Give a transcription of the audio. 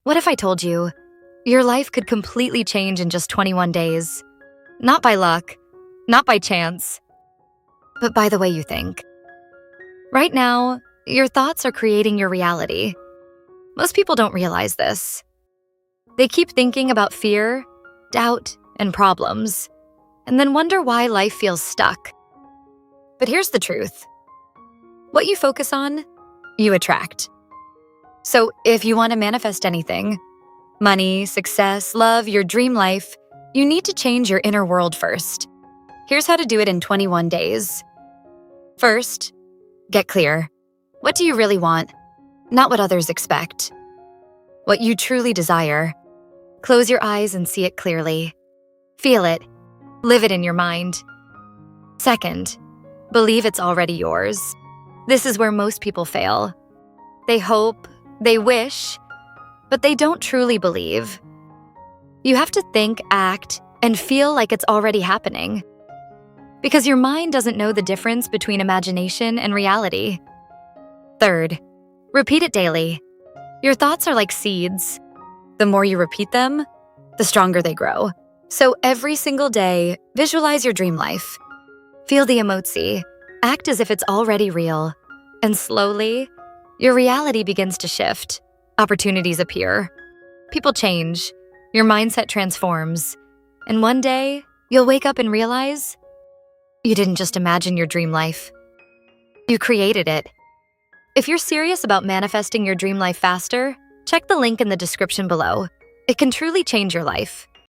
What if I told you your life could completely change in just 21 days? Not by luck, not by chance, but by the way you think. Right now, your thoughts are creating your reality. Most people don't realize this. They keep thinking about fear, doubt, and problems, and then wonder why life feels stuck. But here's the truth. What you focus on, you attract. So if you want to manifest anything, money, success, love, your dream life, you need to change your inner world first. Here's how to do it in 21 days. First, get clear. What do you really want? Not what others expect. What you truly desire. Close your eyes and see it clearly. Feel it. Live it in your mind. Second, believe it's already yours. This is where most people fail. They hope, they wish, but they don't truly believe. You have to think, act, and feel like it's already happening. Because your mind doesn't know the difference between imagination and reality. Third, repeat it daily. Your thoughts are like seeds. The more you repeat them, the stronger they grow. So every single day, visualize your dream life. Feel the emoji. Act as if it's already real. And slowly, your reality begins to shift. Opportunities appear. People change. Your mindset transforms. And one day, you'll wake up and realize you didn't just imagine your dream life. You created it. If you're serious about manifesting your dream life faster, check the link in the description below. It can truly change your life.